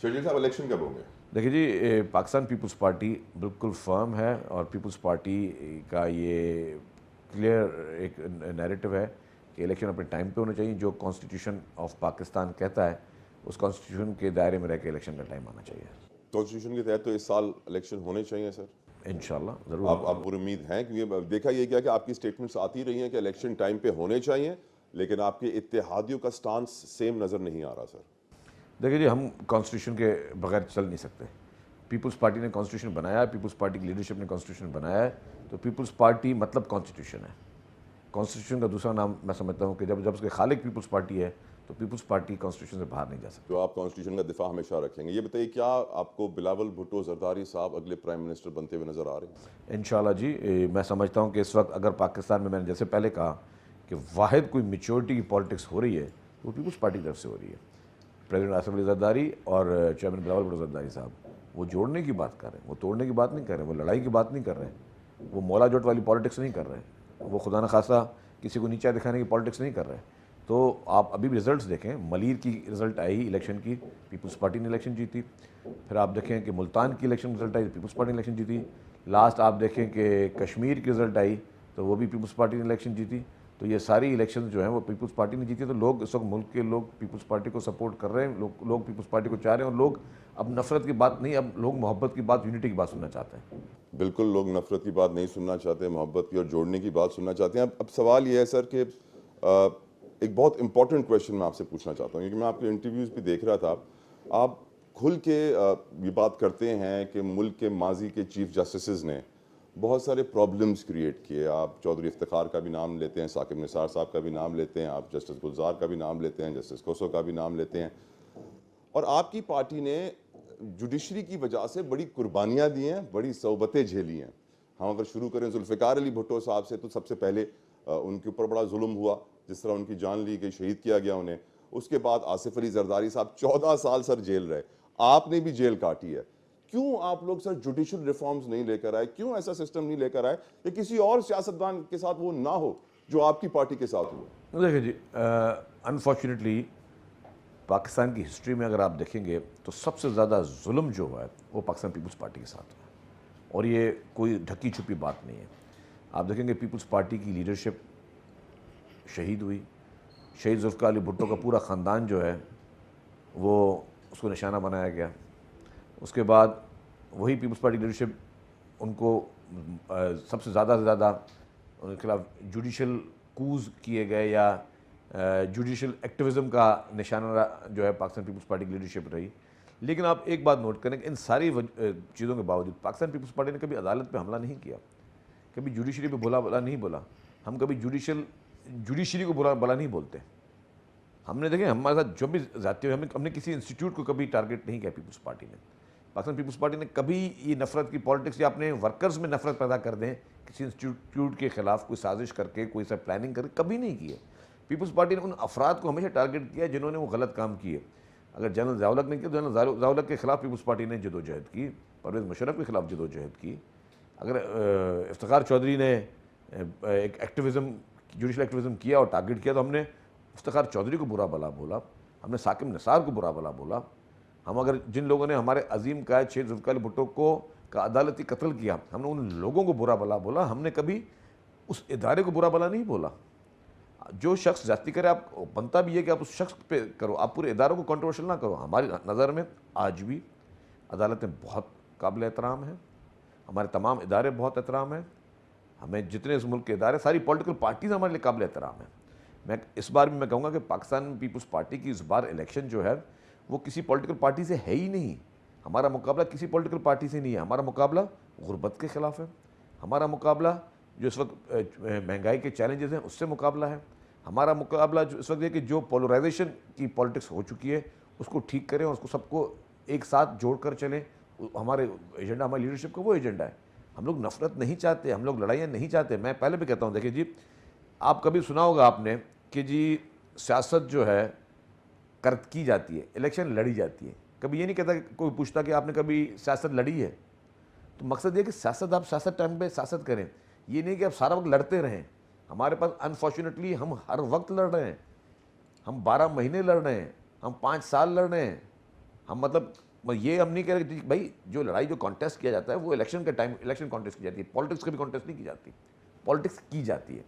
شرجیل صاحب الیکشن کب ہوں گے؟ دیکھیے جی، پاکستان پیپلز پارٹی بالکل فرم ہے اور پیپلز پارٹی کا یہ کلیئر ایک نیریٹو ہے کہ الیکشن اپنے ٹائم پہ ہونا چاہیے. جو کانسٹیٹیوشن آف پاکستان کہتا ہے اس کانسٹیٹیوشن کے دائرے میں رہ کے الیکشن کا ٹائم آنا چاہیے. کانسٹیٹیوشن کے تحت تو اس سال الیکشن ہونے چاہیے سر. انشاءاللہ ضرور. آپ پر امید ہیں؟ کیونکہ دیکھا یہ کیا کہ آپ کی سٹیٹمنٹس آتی رہی ہیں کہ الیکشن ٹائم پہ ہونے چاہیے، لیکن آپ کے اتحادیوں کا سٹانس سیم نظر نہیں آ رہا سر. دیکھیے جی، ہم کانسٹیٹیوشن کے بغیر چل نہیں سکتے. پیپلز پارٹی نے کانسٹیٹیوشن بنایا ہے، پیپلز پارٹی کی لیڈرشپ نے کانسٹیٹیوشن بنایا ہے، تو پیپلز پارٹی مطلب کانسٹیٹیوشن ہے. کانسٹیٹیوشن کا دوسرا نام میں سمجھتا ہوں کہ جب اس کے خالق پیپلز پارٹی ہے تو پیپلز پارٹی کانسٹیٹیوشن سے باہر نہیں جا سکتی. تو آپ کانسٹیٹیوشن کا دفاع ہمیشہ رکھیں گے. یہ بتائیے کیا آپ کو بلاول بھٹو زرداری صاحب اگلے پرائم منسٹر بنتے ہوئے نظر آ رہے ہیں؟ انشاءاللہ جی. میں سمجھتا ہوں کہ اس وقت اگر پاکستان میں نے جیسے پہلے کہا کہ واحد کوئی میچورٹی کی پالیٹکس ہو رہی ہے وہ پیپلز پارٹی کی طرف سے ہو رہی ہے. پریزیڈنٹ آصف علی زرداری اور چیئرمین بلاول بھٹو زرداری صاحب وہ جوڑنے کی بات کر رہے ہیں، وہ توڑنے کی بات نہیں کر رہے ہیں، وہ لڑائی کی بات نہیں کر رہے ہیں، وہ مولا جوٹ والی پالیٹکس نہیں کر رہے ہیں، وہ خدا نخواستہ کسی کو نیچا دکھانے کی پالیٹکس نہیں کر رہے ہیں. تو آپ ابھی بھی رزلٹس دیکھیں. ملیر کی رزلٹ آئی الیکشن کی، پیپلز پارٹی نے الیکشن جیتی. پھر آپ دیکھیں کہ ملتان کی الیکشن رزلٹ آئی، پیپلز پارٹی نے الیکشن جیتی. لاسٹ آپ دیکھیں کہ کشمیر کی رزلٹ آئی تو وہ بھی پیپلز پارٹی نے الیکشن جیتی. تو یہ ساری الیکشن جو ہیں وہ پیپلز پارٹی نے جیتی. تو لوگ اس وقت ملک کے لوگ پیپلز پارٹی کو سپورٹ کر رہے ہیں، لوگ پیپلز پارٹی کو چاہ رہے ہیں. اور لوگ اب نفرت کی بات نہیں، اب لوگ محبت کی بات، یونٹی کی بات سننا چاہتے ہیں. بالکل، لوگ نفرت کی بات نہیں سننا چاہتے، محبت کی اور جوڑنے کی بات سننا چاہتے ہیں. اب سوال یہ ہے سر کہ ایک بہت امپورٹنٹ کویشچن میں آپ سے پوچھنا چاہتا ہوں، کیونکہ میں آپ کے انٹرویوز بھی دیکھ رہا تھا. آپ کھل کے یہ بات کرتے ہیں کہ ملک کے ماضی کے چیف جسٹسز نے بہت سارے پرابلمز کریٹ کیے. آپ چودھری افتخار کا بھی نام لیتے ہیں، ثاقب نثار صاحب کا بھی نام لیتے ہیں، آپ جسٹس گلزار کا بھی نام لیتے ہیں، جسٹس کوسو کا بھی نام لیتے ہیں. اور آپ کی پارٹی نے جوڈیشری کی وجہ سے بڑی قربانیاں دی ہیں، بڑی صعوبتیں جھیلی ہیں. ہم اگر شروع کریں ذوالفقار علی بھٹو صاحب سے، تو سب سے پہلے ان کے اوپر بڑا ظلم ہوا، جس طرح ان کی جان لی گئی، شہید کیا گیا انہیں. اس کے بعد آصف علی زرداری صاحب 14 سال سر جیل رہے. آپ نے بھی جیل کاٹی ہے. کیوں آپ لوگ سر جوڈیشل ریفارمز نہیں لے کر آئے؟ کیوں ایسا سسٹم نہیں لے کر آئے کہ کسی اور سیاستدان کے ساتھ وہ نہ ہو جو آپ کی پارٹی کے ساتھ ہوا؟ دیکھیں جی، انفارچونیٹلی پاکستان کی ہسٹری میں اگر آپ دیکھیں گے تو سب سے زیادہ ظلم جو ہوا ہے وہ پاکستان پیپلز پارٹی کے ساتھ ہوا ہے، اور یہ کوئی ڈھکی چھپی بات نہیں ہے. آپ دیکھیں گے پیپلز پارٹی کی لیڈرشپ شہید ہوئی. شہید ذوالفقار علی بھٹو کا پورا خاندان جو ہے وہ اس کو نشانہ بنایا گیا. اس کے بعد وہی پیپلز پارٹی لیڈرشپ ان کو سب سے زیادہ ان کے خلاف جوڈیشل کوز کیے گئے یا جوڈیشل ایکٹیوزم کا نشانہ جو ہے پاکستان پیپلز پارٹی کی لیڈرشپ رہی. لیکن آپ ایک بات نوٹ کریں کہ ان ساری چیزوں کے باوجود پاکستان پیپلز پارٹی نے کبھی عدالت پہ حملہ نہیں کیا، کبھی جوڈیشری پہ بلا نہیں بولا. ہم کبھی جوڈیشری کو بلا نہیں بولتے. ہم نے دیکھیں ہمارے ساتھ جو بھی زیادتی ہوئی، ہم نے کسی انسٹیٹیوٹ کو کبھی ٹارگٹ نہیں کیا. پیپلز پارٹی نے، پاکستان پیپلز پارٹی نے کبھی یہ نفرت کی پالیٹکس یا اپنے ورکرز میں نفرت پیدا کر دیں کسی انسٹیٹیوٹ کے خلاف کوئی سازش کر کے، کوئی سا پلاننگ کر کے، کبھی نہیں کی ہے. پیپلز پارٹی نے ان افراد کو ہمیشہ ٹارگٹ کیا جنہوں نے وہ غلط کام کیے. اگر جنرل ضیاء الحق نے کیا تو جنرل ضیاء الحق کے خلاف پیپلز پارٹی نے جدوجہد کی، پرویز مشرف کے خلاف جدوجہد کی. اگر افتخار چودھری نے ایک ایکٹیوزم، جوڈیشل ایکٹیوزم کیا اور ٹارگٹ کیا تو ہم نے افتخار چودھری کو برا بلا بولا، ہم نے ثاقب نثار کو برا بلا بولا. ہم اگر جن لوگوں نے ہمارے عظیم قائد شہید ذوالفقار علی بھٹو کو کا عدالتی قتل کیا، ہم نے ان لوگوں کو برا بلا بولا. ہم نے کبھی اس ادارے کو برا بلا نہیں بولا. جو شخص زیادتی کرے، آپ بنتا بھی ہے کہ آپ اس شخص پہ کرو، آپ پورے اداروں کو کنٹروورشل نہ کرو. ہماری نظر میں آج بھی عدالتیں بہت قابل احترام ہیں، ہمارے تمام ادارے بہت احترام ہیں. ہمیں جتنے اس ملک کے ادارے، ساری پولیٹیکل پارٹیز ہمارے لیے قابل احترام ہیں. میں اس بار بھی میں کہوں گا کہ پاکستان پیپلز پارٹی کی اس بار الیکشن جو ہے وہ کسی پولیٹیکل پارٹی سے ہے ہی نہیں. ہمارا مقابلہ کسی پولیٹیکل پارٹی سے نہیں ہے. ہمارا مقابلہ غربت کے خلاف ہے. ہمارا مقابلہ جو اس وقت مہنگائی کے چیلنجز ہیں اس سے مقابلہ ہے. ہمارا مقابلہ جو اس وقت ہے کہ جو پولرائزیشن کی پالیٹکس ہو چکی ہے اس کو ٹھیک کریں اور اس کو سب کو ایک ساتھ جوڑ کر چلیں. ہمارے ایجنڈا، ہماری لیڈرشپ کا وہ ایجنڈا ہے. ہم لوگ نفرت نہیں چاہتے، ہم لوگ لڑائیاں نہیں چاہتے. میں پہلے بھی کہتا ہوں، دیکھیں جی، آپ کبھی سنا ہوگا آپ نے کہ جی سیاست جو ہے کی جاتی ہے، الیکشن لڑی جاتی ہے. کبھی یہ نہیں کہتا کہ کوئی پوچھتا کہ آپ نے کبھی سیاست لڑی ہے. تو مقصد یہ کہ سیاست، آپ سیاست ٹائم پہ سیاست کریں، یہ نہیں کہ آپ سارا وقت لڑتے رہیں. ہمارے پاس انفارچونیٹلی ہم ہر وقت لڑ رہے ہیں. ہم 12 مہینے لڑ رہے ہیں، ہم 5 سال لڑ رہے ہیں. ہم مطلب یہ ہم نہیں کہہ رہے کہ بھائی جو لڑائی جو کانٹیسٹ کیا جاتا ہے وہ الیکشن کے ٹائم الیکشن کانٹیسٹ کی جاتی ہے، پالیٹکس کبھی کانٹیسٹ نہیں کی جاتی، پالیٹکس کی جاتی ہے.